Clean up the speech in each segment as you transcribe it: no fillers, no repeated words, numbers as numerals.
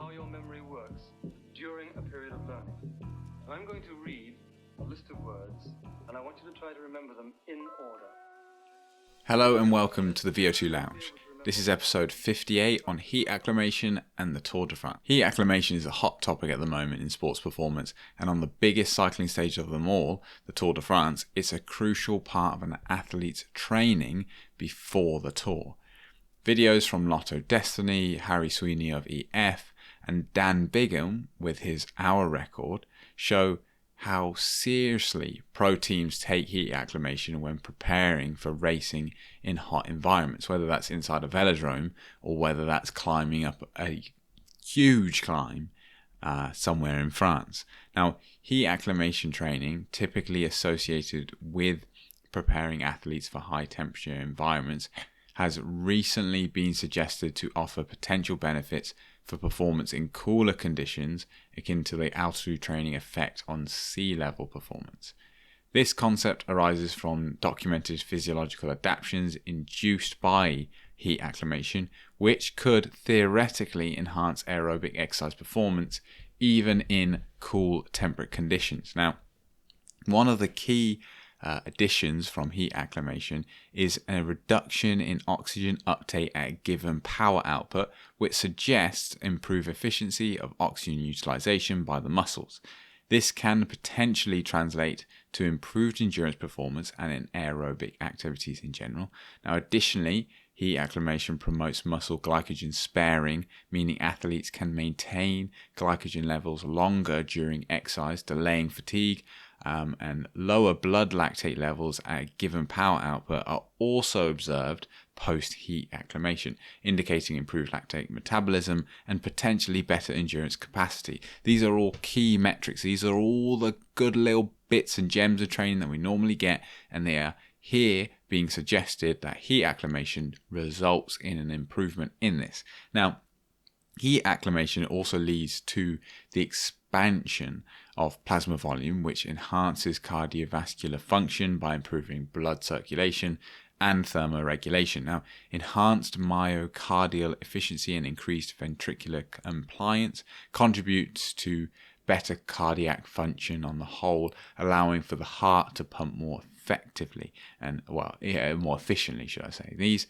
how your memory works during a period of learning. And I'm going to read a list of words, and I want you to try to remember them in order. Hello and welcome to the VO2 Lounge. This is episode 58 on heat acclimation and the Tour de France. Heat acclimation is a hot topic at the moment in sports performance, and on the biggest cycling stage of them all, the Tour de France, it's a crucial part of an athlete's training before the Tour. Videos from Lotto Dstny, Harry Sweeney of EF, and Dan Bigham with his hour record show how seriously pro teams take heat acclimation when preparing for racing in hot environments, whether that's inside a velodrome or whether that's climbing up a huge climb somewhere in France. Now, heat acclimation training, typically associated with preparing athletes for high temperature environments, has recently been suggested to offer potential benefits for performance in cooler conditions akin to the altitude training effect on sea level performance. This concept arises from documented physiological adaptations induced by heat acclimation, which could theoretically enhance aerobic exercise performance even in cool temperate conditions. Now, one of the key additions from heat acclimation is a reduction in oxygen uptake at a given power output, which suggests improved efficiency of oxygen utilization by the muscles. This can potentially translate to improved endurance performance and in aerobic activities in general. Now, additionally, heat acclimation promotes muscle glycogen sparing, meaning athletes can maintain glycogen levels longer during exercise, delaying fatigue, and lower blood lactate levels at a given power output are also observed post-heat acclimation, indicating improved lactate metabolism and potentially better endurance capacity. These are all key metrics. These are all the good little bits and gems of training that we normally get, and they are here being suggested that heat acclimation results in an improvement in this. Now, heat acclimation also leads to the expansion of plasma volume, which enhances cardiovascular function by improving blood circulation and thermoregulation. Now, enhanced myocardial efficiency and increased ventricular compliance contributes to better cardiac function on the whole, allowing for the heart to pump more effectively and, more efficiently, should I say. These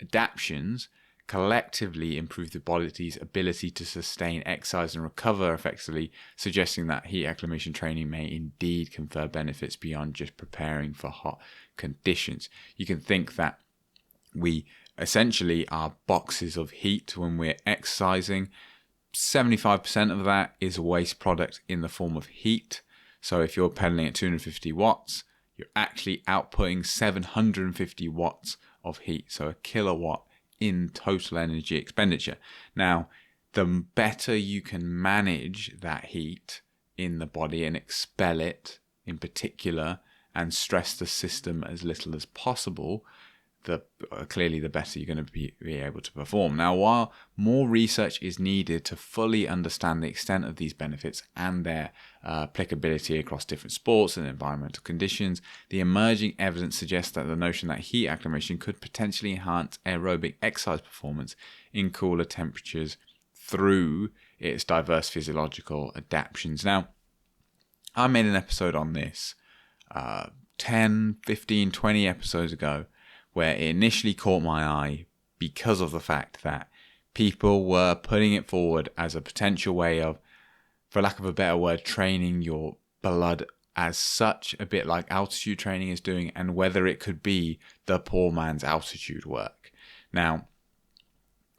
adaptations collectively improve the body's ability to sustain exercise and recover effectively, suggesting that heat acclimation training may indeed confer benefits beyond just preparing for hot conditions. You can think that we essentially are boxes of heat when we're exercising. 75% of that is a waste product in the form of heat. So if you're pedaling at 250 watts, you're actually outputting 750 watts of heat, so a kilowatt in total energy expenditure. Now, the better you can manage that heat in the body and expel it in particular and stress the system as little as possible, clearly the better you're going to be able to perform. Now, while more research is needed to fully understand the extent of these benefits and their applicability across different sports and environmental conditions, the emerging evidence suggests that the notion that heat acclimation could potentially enhance aerobic exercise performance in cooler temperatures through its diverse physiological adaptations. Now, I made an episode on this 10, 15, 20 episodes ago, where it initially caught my eye because of the fact that people were putting it forward as a potential way of, for lack of a better word, training your blood as such, a bit like altitude training is doing, and whether it could be the poor man's altitude work. Now,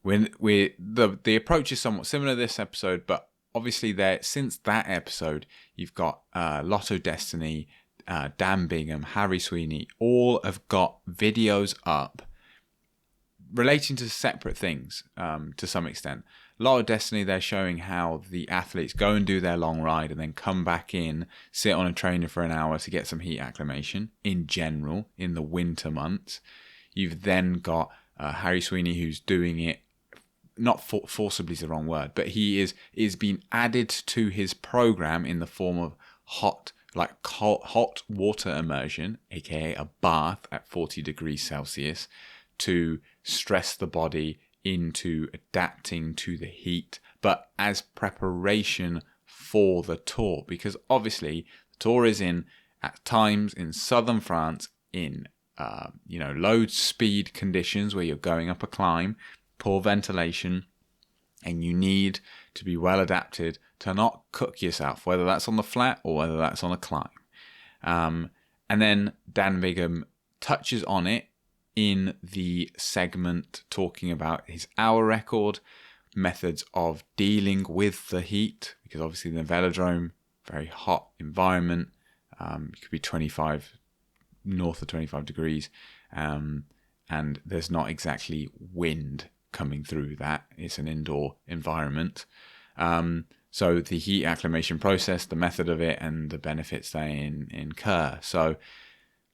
the approach is somewhat similar to this episode, but obviously since that episode, you've got Lotto Dstny, Dan Bigham, Harry Sweeney, all have got videos up relating to separate things to some extent. Lotto Dstny, they're showing how the athletes go and do their long ride and then come back in, sit on a trainer for an hour to get some heat acclimation in general in the winter months. You've then got Harry Sweeney, who's doing it, not forcibly is the wrong word, but he is being added to his program in the form of hot water immersion, aka a bath at 40 degrees Celsius, to stress the body into adapting to the heat, but as preparation for the Tour, because obviously the Tour is at times in southern France in low speed conditions where you're going up a climb, poor ventilation, and you need to be well adapted to not cook yourself, whether that's on the flat or whether that's on a climb. And then Dan Bigham touches on it in the segment talking about his hour record, methods of dealing with the heat, because obviously the velodrome, very hot environment, it could be north of 25 degrees, and there's not exactly wind coming through that. It's an indoor environment. So the heat acclimation process, the method of it, and the benefits they incur. So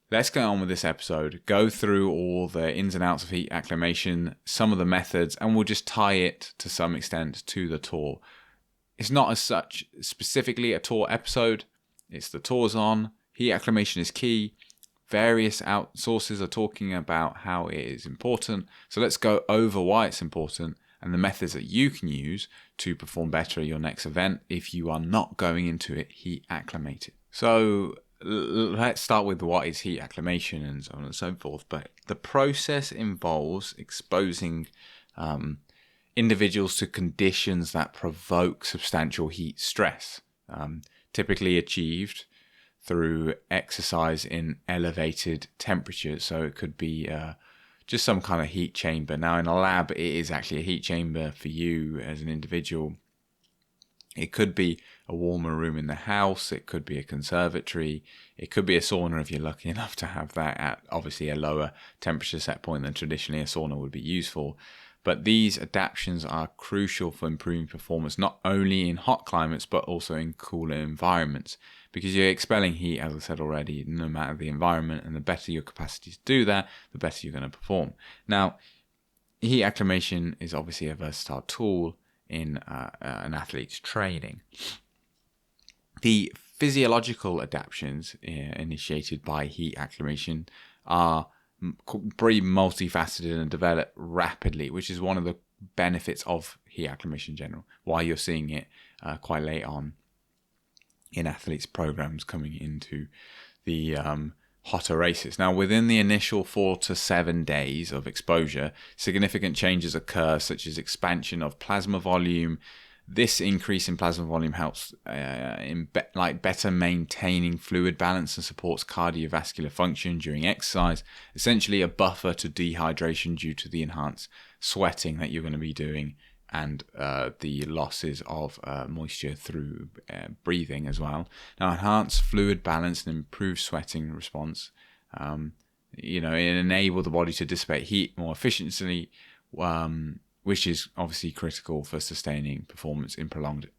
let's go on with this episode, go through all the ins and outs of heat acclimation, some of the methods, and we'll just tie it to some extent to the Tour. It's not as such specifically a Tour episode. It's the Tour's on. Heat acclimation is key. Various sources are talking about how it is important. So let's go over why it's important and the methods that you can use to perform better at your next event if you are not going into it heat acclimated. So let's start with what is heat acclimation and so on and so forth. But the process involves exposing individuals to conditions that provoke substantial heat stress, typically achieved through exercise in elevated temperatures. So it could be just some kind of heat chamber. Now in a lab, it is actually a heat chamber for you as an individual. It could be a warmer room in the house. It could be a conservatory. It could be a sauna if you're lucky enough to have that at obviously a lower temperature set point than traditionally a sauna would be used for. But these adaptations are crucial for improving performance, not only in hot climates, but also in cooler environments, because you're expelling heat, as I said already, no matter the environment, and the better your capacity to do that, the better you're going to perform. Now, heat acclimation is obviously a versatile tool in an athlete's training. The physiological adaptations initiated by heat acclimation are pretty multifaceted and develop rapidly, which is one of the benefits of heat acclimation in general, why you're seeing it quite late on in athletes' programs coming into the hotter races. Now, within the initial 4 to 7 days of exposure, significant changes occur, such as expansion of plasma volume. This increase in plasma volume helps better maintaining fluid balance and supports cardiovascular function during exercise, essentially a buffer to dehydration due to the enhanced sweating that you're going to be doing and the losses of moisture through breathing as well. Now, enhanced fluid balance and improved sweating response, it enables the body to dissipate heat more efficiently, which is obviously critical for sustaining performance in prolonged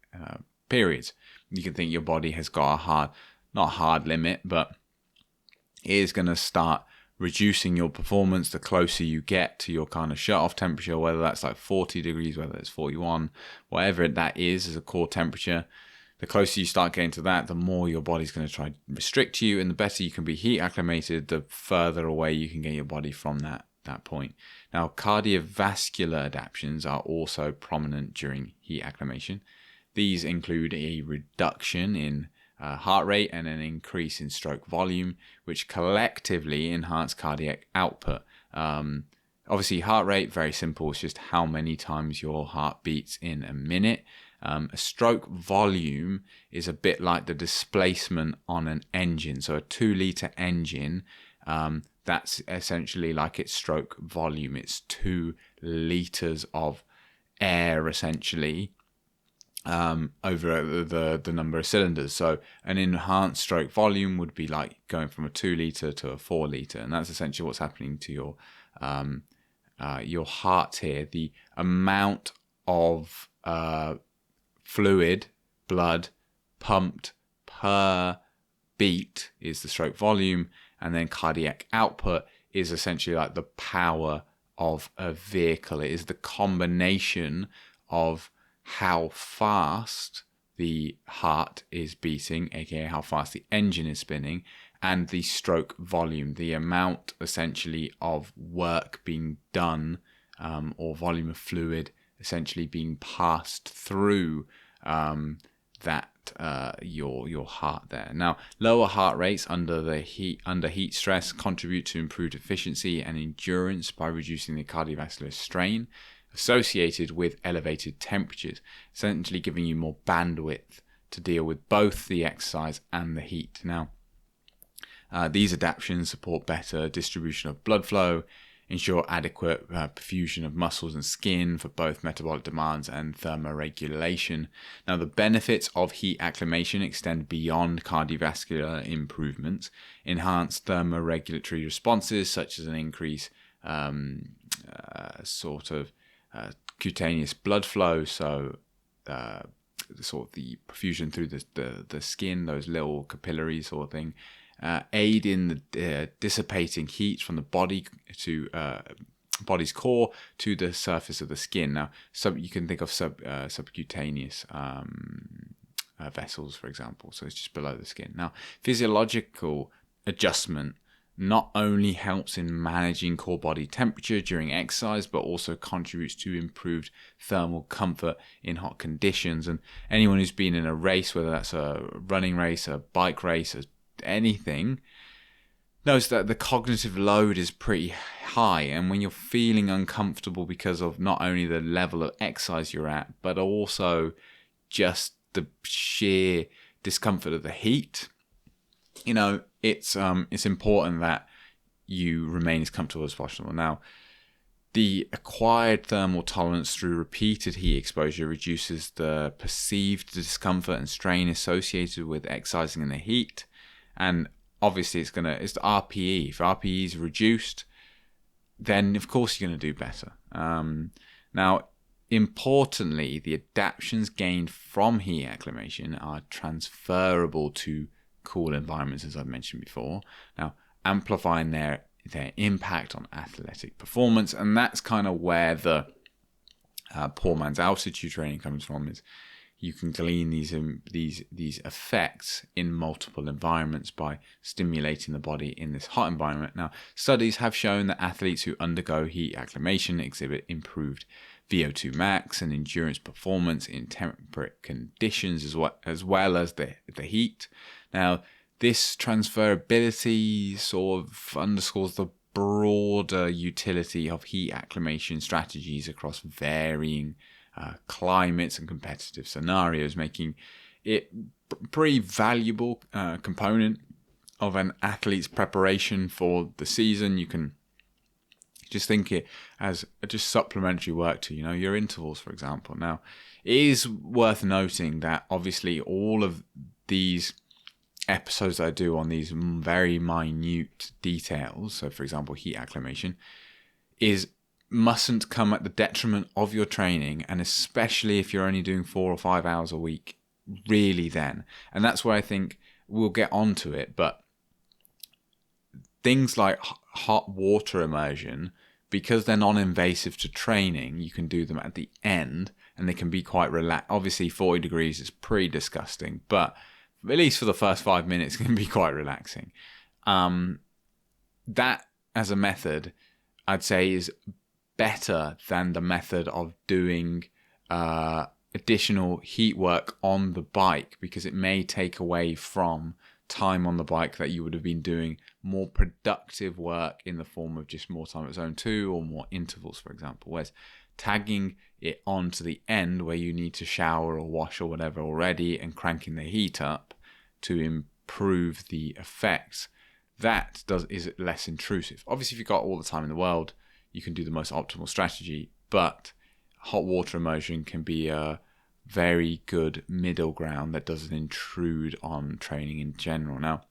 periods. You can think your body has got not a hard limit, but it is going to start reducing your performance the closer you get to your kind of shut-off temperature, whether that's like 40 degrees, whether it's 41, whatever that is as a core temperature. The closer you start getting to that, the more your body's going to try to restrict you, and the better you can be heat acclimated, the further away you can get your body from that point. Now, cardiovascular adaptations are also prominent during heat acclimation. These include a reduction in heart rate and an increase in stroke volume, which collectively enhance cardiac output. Obviously, heart rate, very simple. It's just how many times your heart beats in a minute. A stroke volume is a bit like the displacement on an engine. So a 2-litre engine, that's essentially like its stroke volume. It's 2 litres of air, essentially, over the number of cylinders. So an enhanced stroke volume would be like going from a 2-litre to a 4-litre, and that's essentially what's happening to your heart here. The amount of fluid, blood pumped per beat is the stroke volume, and then cardiac output is essentially like the power of a vehicle. It is the combination of how fast the heart is beating, aka how fast the engine is spinning, and the stroke volume, the amount essentially of work being done or volume of fluid essentially being passed through your heart there. Now, lower heart rates under heat stress contribute to improved efficiency and endurance by reducing the cardiovascular strain associated with elevated temperatures, essentially giving you more bandwidth to deal with both the exercise and the heat. Now, these adaptations support better distribution of blood flow, ensure adequate perfusion of muscles and skin for both metabolic demands and thermoregulation. Now, the benefits of heat acclimation extend beyond cardiovascular improvements, enhanced thermoregulatory responses such as an increase cutaneous blood flow, so sort of the perfusion through the skin, those little capillaries sort of thing, aid in the dissipating heat from the body to body's core to the surface of the skin. Now, you can think of subcutaneous vessels, for example. So it's just below the skin. Now, physiological adjustment not only helps in managing core body temperature during exercise, but also contributes to improved thermal comfort in hot conditions. And anyone who's been in a race, whether that's a running race, a bike race, anything, knows that the cognitive load is pretty high. And when you're feeling uncomfortable because of not only the level of exercise you're at, but also just the sheer discomfort of the heat, it's important that you remain as comfortable as possible. Now, the acquired thermal tolerance through repeated heat exposure reduces the perceived discomfort and strain associated with exercising in the heat. And obviously it's the RPE. If RPE is reduced, then of course you're going to do better. Now, importantly, the adaptations gained from heat acclimation are transferable to cool environments, as I've mentioned before. Now, amplifying their impact on athletic performance, and that's kind of where the poor man's altitude training comes from. Is you can glean these effects in multiple environments by stimulating the body in this hot environment. Now, studies have shown that athletes who undergo heat acclimation exhibit improved VO2 max and endurance performance in temperate conditions as well as the heat. Now, this transferability sort of underscores the broader utility of heat acclimation strategies across varying climates and competitive scenarios, making it a pretty valuable component of an athlete's preparation for the season. You can just think it as just supplementary work to your intervals, for example. Now, it is worth noting that obviously all of these episodes I do on these very minute details, so for example heat acclimation, mustn't come at the detriment of your training, and especially if you're only doing 4 or 5 hours a week, really then. And that's where I think we'll get onto it, but things like hot water immersion, because they're non-invasive to training, you can do them at the end and they can be quite relaxed. Obviously 40 degrees is pretty disgusting, but at least for the first 5 minutes can be quite relaxing. That as a method, I'd say, is better than the method of doing additional heat work on the bike, because it may take away from time on the bike that you would have been doing more productive work in the form of just more time at zone 2 or more intervals, for example. Whereas tagging it on to the end where you need to shower or wash or whatever already and cranking the heat up to improve the effects, is less intrusive. Obviously, if you've got all the time in the world, you can do the most optimal strategy, but hot water immersion can be a very good middle ground that doesn't intrude on training in general. Now,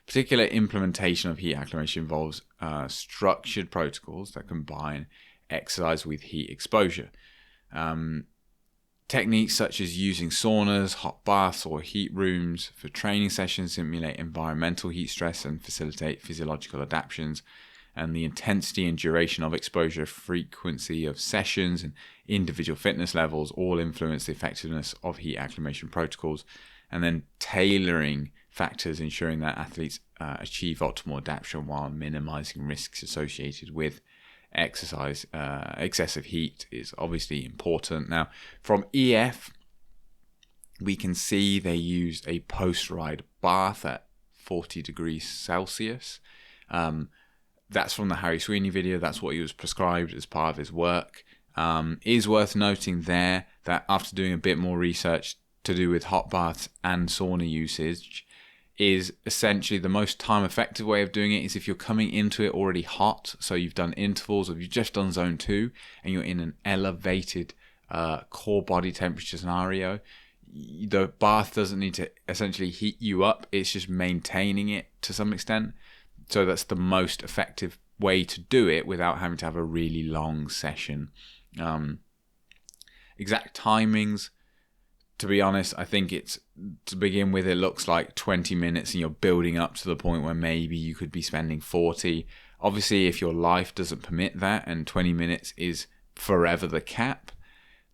particular implementation of heat acclimation involves structured protocols that combine exercise with heat exposure. Techniques such as using saunas, hot baths, or heat rooms for training sessions simulate environmental heat stress and facilitate physiological adaptations. And the intensity and duration of exposure, frequency of sessions, and individual fitness levels all influence the effectiveness of heat acclimation protocols. And then tailoring factors, ensuring that athletes achieve optimal adaptation while minimizing risks associated with exercise. Excessive heat is obviously important. Now, from EF, we can see they used a post-ride bath at 40 degrees Celsius. That's from the Harry Sweeney video. That's what he was prescribed as part of his work. Is worth noting there that after doing a bit more research to do with hot baths and sauna usage, is essentially the most time effective way of doing it is if you're coming into it already hot, so you've done intervals or you've just done zone 2 and you're in an elevated core body temperature scenario. The bath doesn't need to essentially heat you up, it's just maintaining it to some extent. So that's the most effective way to do it without having to have a really long session. Exact timings, to be honest, I think it's, to begin with, it looks like 20 minutes and you're building up to the point where maybe you could be spending 40. Obviously, if your life doesn't permit that and 20 minutes is forever the cap,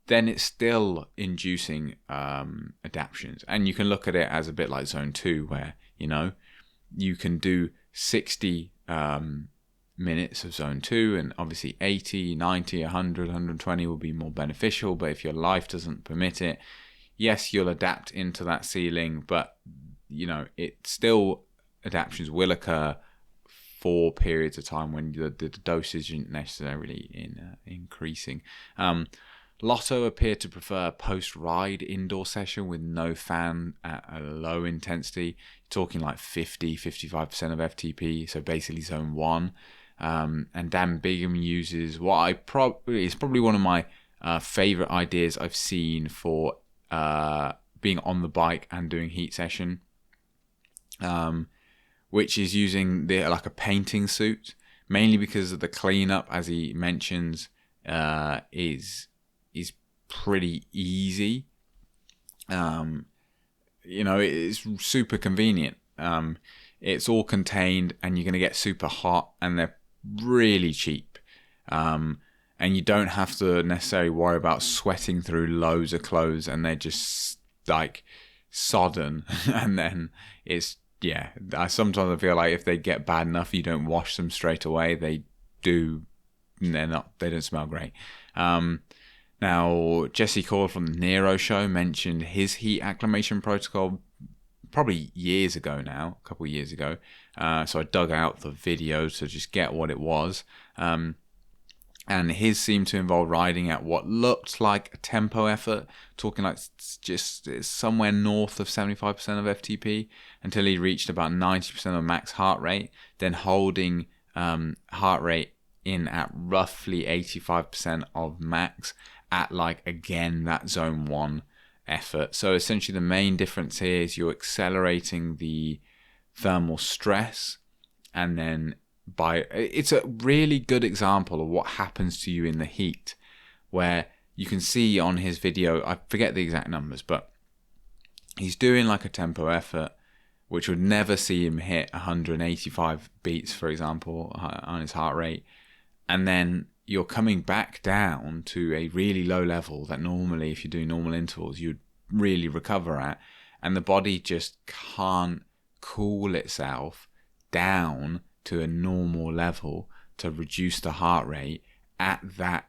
then it's still inducing adaptions. And you can look at it as a bit like zone 2 where, you can do 60 minutes of zone 2 and obviously 80, 90, 100, 120 will be more beneficial. But if your life doesn't permit it, yes, you'll adapt into that ceiling, but it still, adaptions will occur for periods of time when the dosage isn't necessarily increasing. Lotto appear to prefer post-ride indoor session with no fan at a low intensity, talking like 50-55% of FTP, so basically zone 1. And Dan Bigham uses what is probably one of my favorite ideas I've seen for being on the bike and doing heat session, which is using like a painting suit, mainly because of the cleanup, as he mentions, is pretty easy. It's super convenient. It's all contained and you're going to get super hot and they're really cheap. And you don't have to necessarily worry about sweating through loads of clothes and they're just like sodden. And then sometimes I feel like if they get bad enough, you don't wash them straight away. They don't smell great. Now, Jesse Call from the Nero show mentioned his heat acclimation protocol probably years ago now, a couple of years ago. So I dug out the video to just get what it was. And his seemed to involve riding at what looked like a tempo effort, talking like just somewhere north of 75% of FTP until he reached about 90% of max heart rate, then holding heart rate in at roughly 85% of max at that zone 1 effort. So essentially the main difference here is you're accelerating the thermal stress, and then it's a really good example of what happens to you in the heat, where you can see on his video, I forget the exact numbers, but he's doing like a tempo effort which would never see him hit 185 beats, for example, on his heart rate, and then you're coming back down to a really low level that normally, if you do normal intervals, you'd really recover at, and the body just can't cool itself down to a normal level to reduce the heart rate at that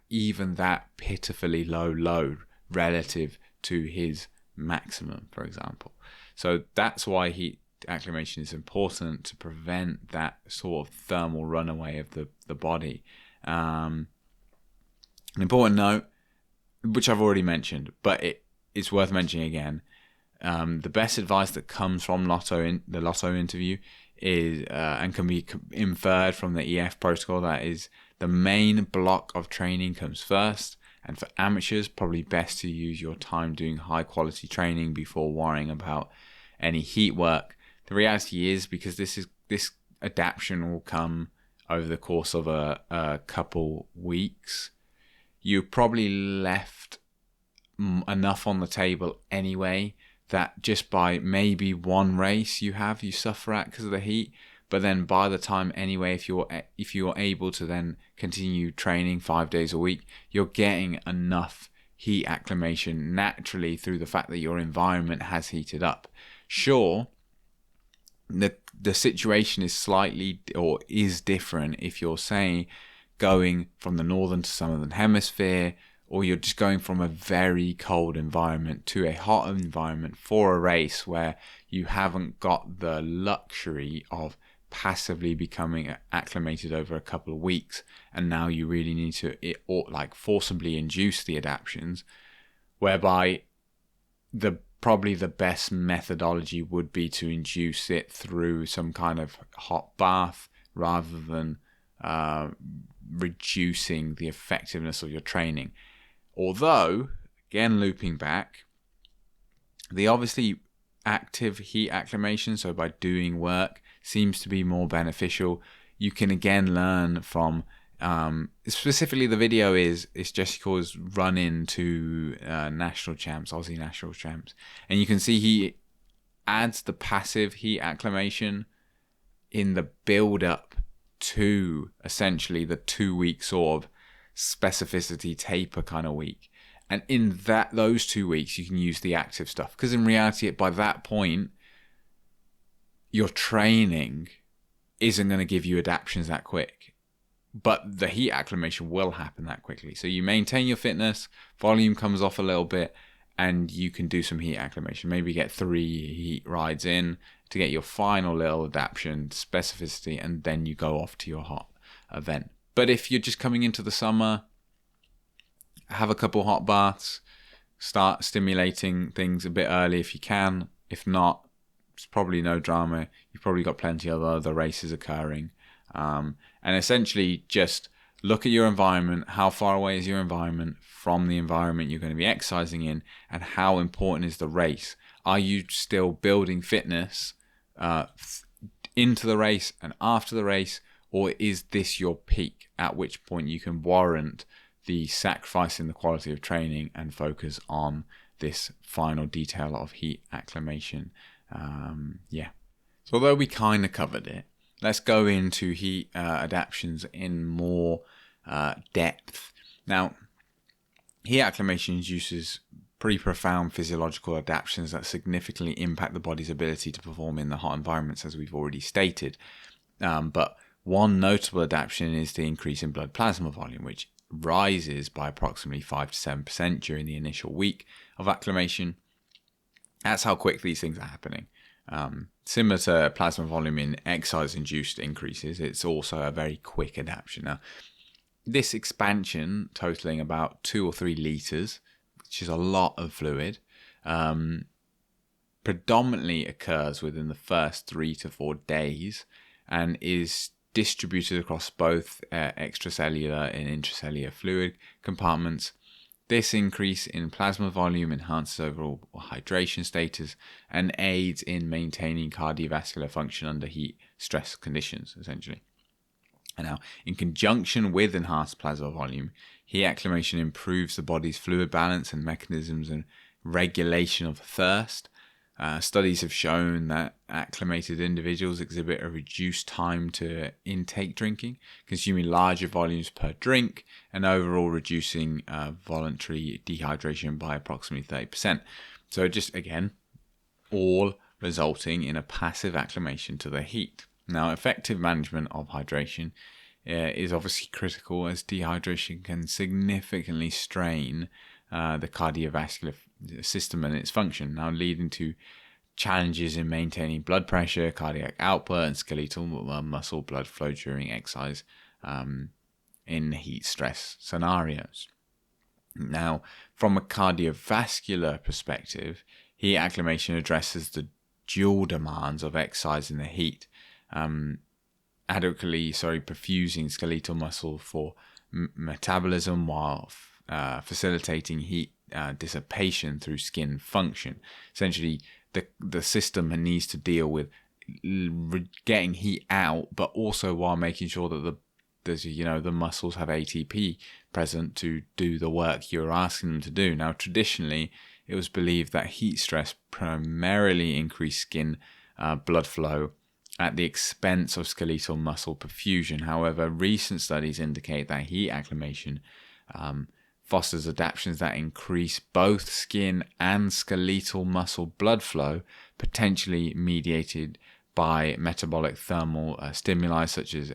pitifully low load relative to his maximum, for example. So that's why heat acclimation is important, to prevent that sort of thermal runaway of the body. An important note, which I've already mentioned, but it's worth mentioning again. The best advice that comes from the Lotto interview is, and can be inferred from the EF protocol, that is, the main block of training comes first. And for amateurs, probably best to use your time doing high quality training before worrying about any heat work. The reality is, because this adaptation will come over the course of a couple weeks, you probably left enough on the table anyway that just by maybe one race you suffer at because of the heat. But then by the time anyway, if you're able to then continue training 5 days a week, you're getting enough heat acclimation naturally through the fact that your environment has heated up. Sure, the situation is slightly or is different if you're saying going from the northern to southern hemisphere, or you're just going from a very cold environment to a hot environment for a race where you haven't got the luxury of passively becoming acclimated over a couple of weeks, and now you really need to forcibly induce the adaptions, whereby probably the best methodology would be to induce it through some kind of hot bath rather than reducing the effectiveness of your training. Although, again, looping back, the obviously active heat acclimation, so by doing work, seems to be more beneficial. You can again learn from specifically the video is Jessica's run into national champs, Aussie national champs, and you can see he adds the passive heat acclimation in the build up to essentially the 2 week sort of specificity taper kind of week, and in those 2 weeks you can use the active stuff, because in reality by that point your training isn't going to give you adaptions that quick, but the heat acclimation will happen that quickly. So you maintain your fitness, volume comes off a little bit, and you can do some heat acclimation. Maybe get 3 heat rides in to get your final little adaption, specificity, and then you go off to your hot event. But if you're just coming into the summer, have a couple hot baths, start stimulating things a bit early if you can. If not, it's probably no drama. You've probably got plenty of other races occurring. And essentially just look at your environment. How far away is your environment from the environment you're going to be exercising in, and how important is the race? Are you still building fitness into the race and after the race, or is this your peak, at which point you can warrant the sacrifice in the quality of training and focus on this final detail of heat acclimation? So although we kind of covered it, let's go into heat adaptions in more depth. Now, heat acclimation induces pretty profound physiological adaptions that significantly impact the body's ability to perform in the hot environments, as we've already stated. But one notable adaptation is the increase in blood plasma volume, which rises by approximately 5 to 7% during the initial week of acclimation. That's how quick these things are happening. Similar to plasma volume in exercise-induced increases, it's also a very quick adaptation. Now, this expansion, totaling about 2 or 3 litres, which is a lot of fluid, predominantly occurs within the first 3 to 4 days and is distributed across both extracellular and intracellular fluid compartments. This increase in plasma volume enhances overall hydration status and aids in maintaining cardiovascular function under heat stress conditions, essentially. And now, in conjunction with enhanced plasma volume, heat acclimation improves the body's fluid balance and mechanisms and regulation of thirst. Studies have shown that acclimated individuals exhibit a reduced time to intake drinking, consuming larger volumes per drink, and overall reducing voluntary dehydration by approximately 30%. So just, again, all resulting in a passive acclimation to the heat. Now, effective management of hydration is obviously critical, as dehydration can significantly strain the cardiovascular system and its function, now leading to challenges in maintaining blood pressure, cardiac output, and skeletal muscle blood flow during exercise in heat stress scenarios. Now, from a cardiovascular perspective, heat acclimation addresses the dual demands of exercise in the heat, adequately perfusing skeletal muscle for metabolism while facilitating heat dissipation through skin function. Essentially, the system needs to deal with getting heat out, but also while making sure that the muscles have ATP present to do the work you're asking them to do. Now, traditionally, it was believed that heat stress primarily increased skin blood flow at the expense of skeletal muscle perfusion. However, recent studies indicate that heat acclimation fosters adaptations that increase both skin and skeletal muscle blood flow, potentially mediated by metabolic thermal stimuli such as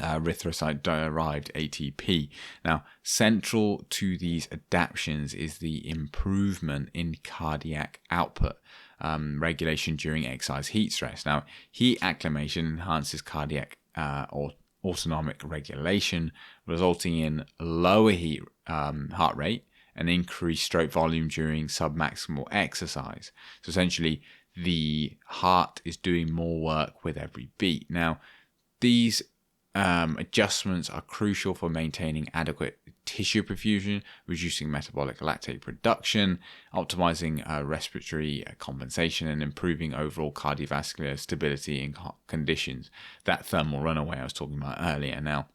erythrocyte-derived ATP. Now, central to these adaptations is the improvement in cardiac output, regulation during exercise heat stress. Now, heat acclimation enhances cardiac or autonomic regulation, resulting in lower heart rate and increased stroke volume during submaximal exercise. So essentially, the heart is doing more work with every beat. Now, these adjustments are crucial for maintaining adequate tissue perfusion, reducing metabolic lactate production, optimizing respiratory compensation, and improving overall cardiovascular stability in conditions. That thermal runaway I was talking about earlier. Now,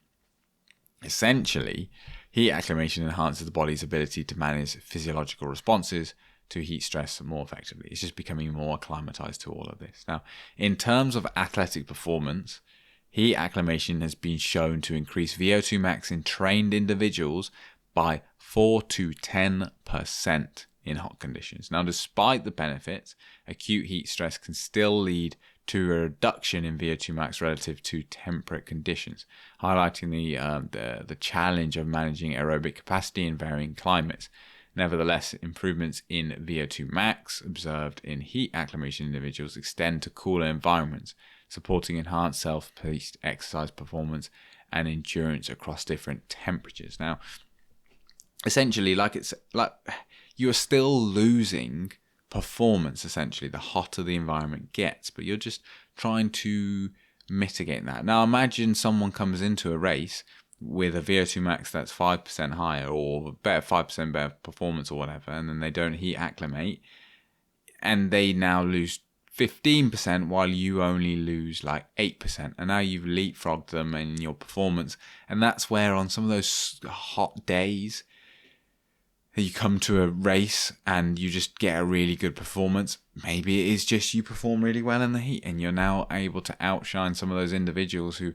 essentially, heat acclimation enhances the body's ability to manage physiological responses to heat stress more effectively. It's just becoming more acclimatized to all of this. Now, in terms of athletic performance, heat acclimation has been shown to increase VO2 max in trained individuals by 4 to 10% in hot conditions. Now, despite the benefits, acute heat stress can still lead to a reduction in VO2 max relative to temperate conditions, highlighting the challenge of managing aerobic capacity in varying climates. Nevertheless, improvements in VO2 max observed in heat acclimation individuals extend to cooler environments, supporting enhanced self-paced exercise performance and endurance across different temperatures. Now, essentially, you're still losing performance, essentially, the hotter the environment gets, but you're just trying to mitigate that. Now, imagine someone comes into a race with a VO2 max that's 5% higher or better, 5% better performance or whatever, and then they don't heat acclimate, and they now lose 15% while you only lose like 8%, and now you've leapfrogged them in your performance. And that's where on some of those hot days you come to a race and you just get a really good performance. Maybe it is just you perform really well in the heat and you're now able to outshine some of those individuals who,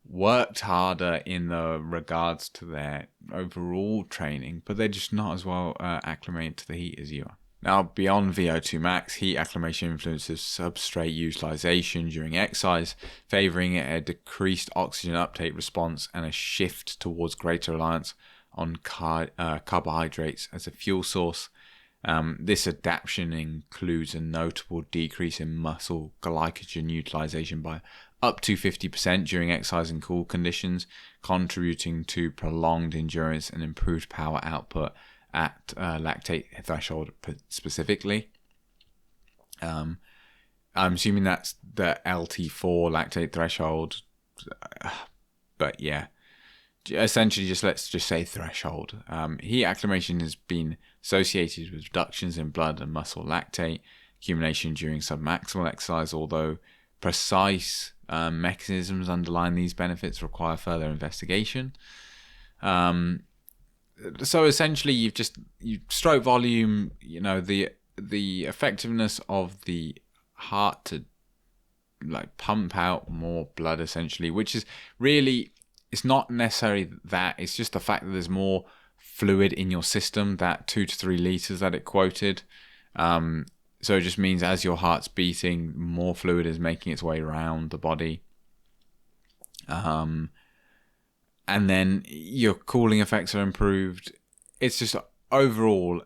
worked harder in the regards to their overall training, but they're just not as well acclimated to the heat as you are. Now, beyond VO2 max, heat acclimation influences substrate utilization during exercise, favoring a decreased oxygen uptake response and a shift towards greater reliance on carbohydrates as a fuel source. This adaptation includes a notable decrease in muscle glycogen utilization by up to 50% during exercise in cool conditions, contributing to prolonged endurance and improved power output at lactate threshold specifically. I'm assuming that's the LT4 lactate threshold, but yeah, essentially let's just say threshold. Heat acclimation has been associated with reductions in blood and muscle lactate accumulation during submaximal exercise, although precise mechanisms underlying these benefits require further investigation. So essentially, you stroke volume, the effectiveness of the heart to pump out more blood, essentially, which is really, it's not necessarily that, it's just the fact that there's more fluid in your system, that 2 to 3 liters that it quoted. So it just means as your heart's beating, more fluid is making its way around the body. And then your cooling effects are improved. It's just overall,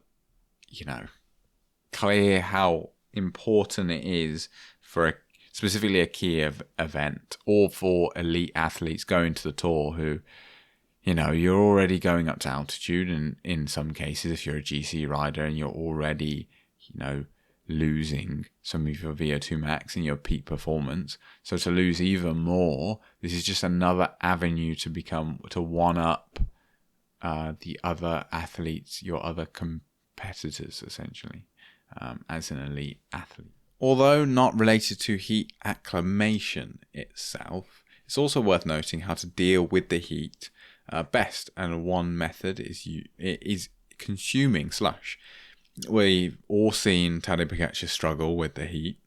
clear how important it is for specifically a key event or for elite athletes going to the tour who, you're already going up to altitude, and in some cases, if you're a GC rider and you're already, losing some of your VO2 max in your peak performance. So to lose even more, this is just another avenue to one up the other athletes, your other competitors, essentially, as an elite athlete. Although not related to heat acclimation itself, it's also worth noting how to deal with the heat best. And one method is consuming slush. We've all seen Tadej Pogačar struggle with the heat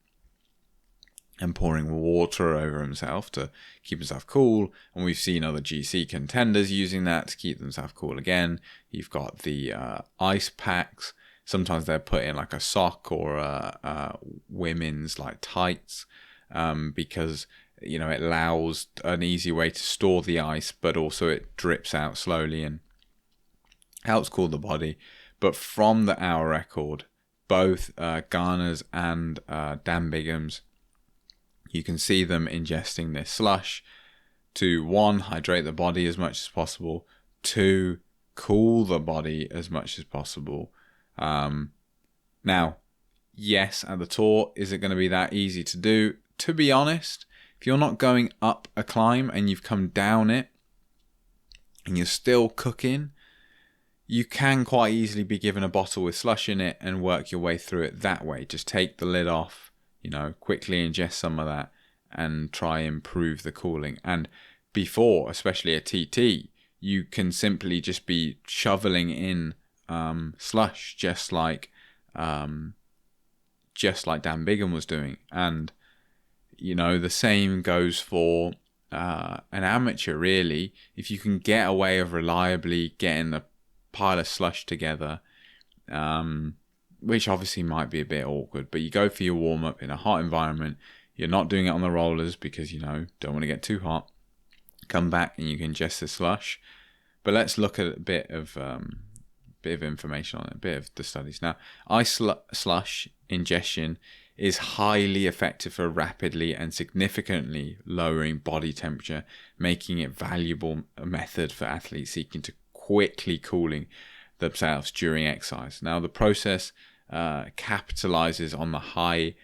and pouring water over himself to keep himself cool, and we've seen other GC contenders using that to keep themselves cool again. You've got the ice packs. Sometimes they're put in like a sock or women's tights, because it allows an easy way to store the ice, but also it drips out slowly and helps cool the body. But from the hour record, both Garner's and Dan Bigham's, you can see them ingesting this slush to 1, hydrate the body as much as possible, 2, cool the body as much as possible. Now, yes, at the tour, is it going to be that easy to do? To be honest, if you're not going up a climb and you've come down it and you're still cooking, you can quite easily be given a bottle with slush in it and work your way through it that way. Just take the lid off, quickly ingest some of that and try and improve the cooling. And before, especially a TT, you can simply just be shoveling in slush, just like Dan Bigham was doing. And the same goes for an amateur, really. If you can get a way of reliably getting a pile of slush together, which obviously might be a bit awkward, but you go for your warm-up in a hot environment. You're not doing it on the rollers because don't want to get too hot. Come back and you can ingest the slush. But let's look at a bit of information on it, a bit of the studies. Now, ice slush ingestion is highly effective for rapidly and significantly lowering body temperature, making it a valuable method for athletes seeking to quickly cooling themselves during exercise. Now, the process capitalizes on the high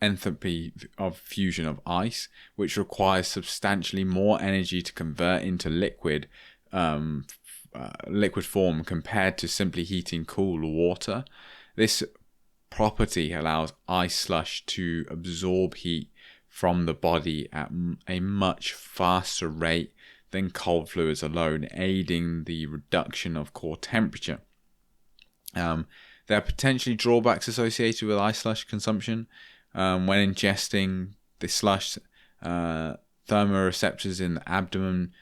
enthalpy of fusion of ice, which requires substantially more energy to convert into liquid form compared to simply heating cool water. This property allows ice slush to absorb heat from the body at a much faster rate than cold fluids alone, aiding the reduction of core temperature. There are potentially drawbacks associated with ice slush consumption. When ingesting the slush, thermoreceptors in the abdomen,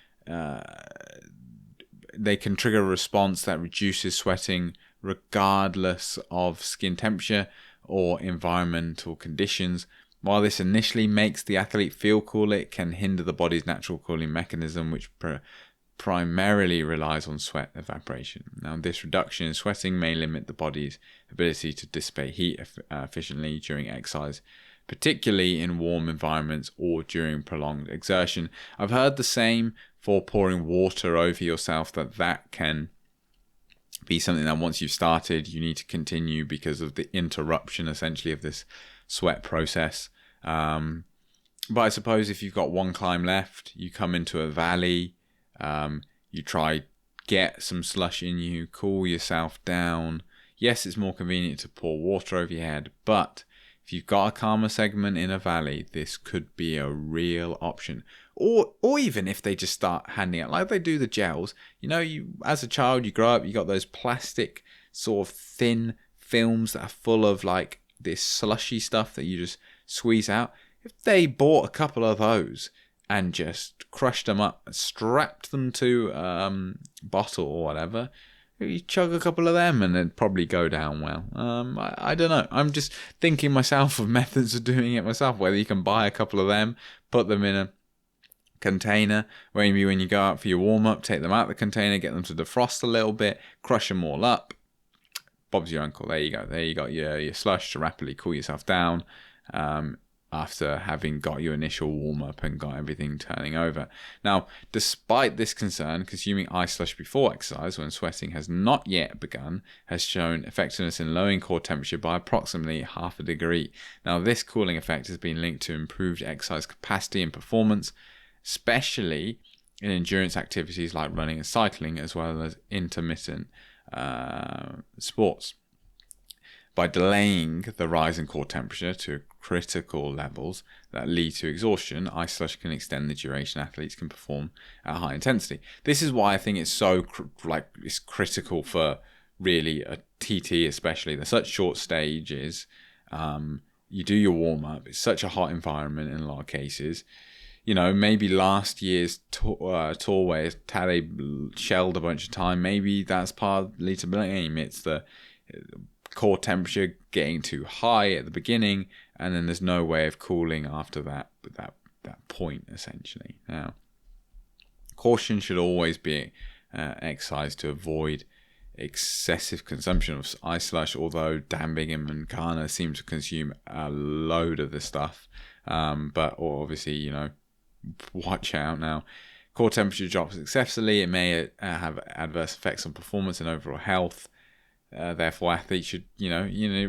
they can trigger a response that reduces sweating regardless of skin temperature or environmental conditions. While this initially makes the athlete feel cool, it can hinder the body's natural cooling mechanism, which primarily relies on sweat evaporation. Now, this reduction in sweating may limit the body's ability to dissipate heat efficiently during exercise, particularly in warm environments or during prolonged exertion. I've heard the same for pouring water over yourself, that can be something that once you've started, you need to continue because of the interruption, essentially, of this sweat process. But I suppose if you've got one climb left, you come into a valley, you try get some slush in you, cool yourself down. Yes, it's more convenient to pour water over your head, but if you've got a calmer segment in a valley, this could be a real option. Or even if they just start handing out, like they do the gels. You as a child, you grow up, you got those plastic sort of thin films that are full of like this slushy stuff that you just squeeze out. If they bought a couple of those and just crushed them up, strapped them to bottle or whatever, you chug a couple of them and it'd probably go down well. I don't know. I'm just thinking myself of methods of doing it myself, whether you can buy a couple of them, put them in a container, maybe when you go out for your warm-up, take them out of the container, get them to defrost a little bit, crush them all up. Bob's your uncle. There you go. There you got your slush to rapidly cool yourself down after having got your initial warm-up and got everything turning over. Now, despite this concern, consuming ice slush before exercise when sweating has not yet begun has shown effectiveness in lowering core temperature by approximately 0.5 degree. Now, this cooling effect has been linked to improved exercise capacity and performance, especially in endurance activities like running and cycling, as well as intermittent sports. By delaying the rise in core temperature to critical levels that lead to exhaustion, ice slush can extend the duration athletes can perform at high intensity. This is why I think it's so it's critical for really a TT, especially. They're such short stages. You do your warm up. It's such a hot environment in a lot of cases. Maybe last year's tour where Tadej shelled a bunch of time, maybe that's partly to blame. It's the core temperature getting too high at the beginning and then there's no way of cooling after that point, essentially. Now, caution should always be exercised to avoid excessive consumption of ice slush, although Dan Bigham and Kana seem to consume a load of this stuff. But obviously, watch out now. Core temperature drops excessively. It may have adverse effects on performance and overall health. Therefore, athletes should,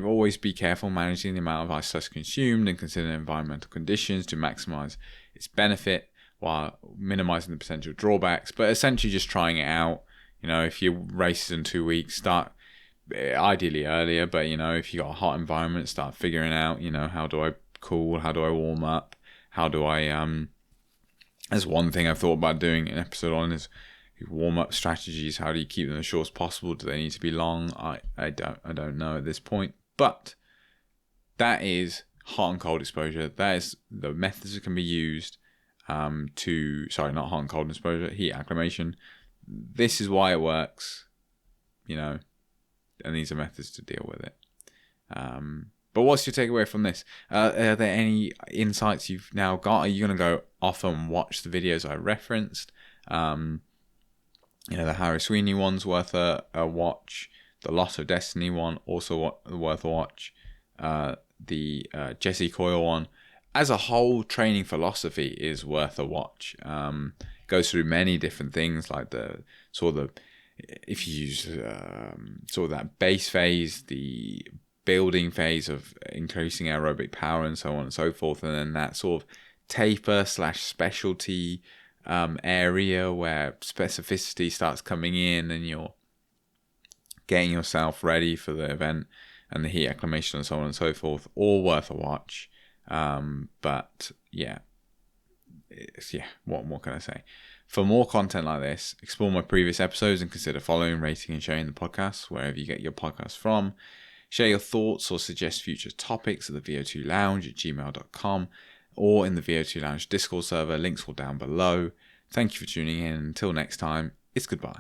always be careful managing the amount of ice slush consumed and consider environmental conditions to maximize its benefit while minimizing the potential drawbacks. But essentially, just trying it out. If your race is in 2 weeks, start ideally earlier. But if you got a hot environment, start figuring out, how do I cool? How do I warm up? How do I That's one thing I've thought about doing an episode on is warm-up strategies. How do you keep them as short as possible? Do they need to be long? I don't know at this point. But that is hot and cold exposure. That is the methods that can be used not hot and cold exposure, heat acclimation. This is why it works, and these are methods to deal with it. But what's your takeaway from this? Are there any insights you've now got? Are you going to go off and watch the videos I referenced? The Harry Sweeney one's worth a watch. The Lotto Dstny one, also worth a watch. The Jesse Coyle one. As a whole, training philosophy is worth a watch. Goes through many different things, like if you use that base phase, the building phase of increasing aerobic power and so on and so forth, and then that sort of taper / specialty area where specificity starts coming in and you're getting yourself ready for the event, and the heat acclimation and so on and so forth, all worth a watch. But what can I say? For more content like this, explore my previous episodes and consider following, rating and sharing the podcast wherever you get your podcasts from. Share your thoughts or suggest future topics at the VO2lounge@gmail.com or in the VO2 Lounge Discord server. Links will down below. Thank you for tuning in. Until next time, it's goodbye.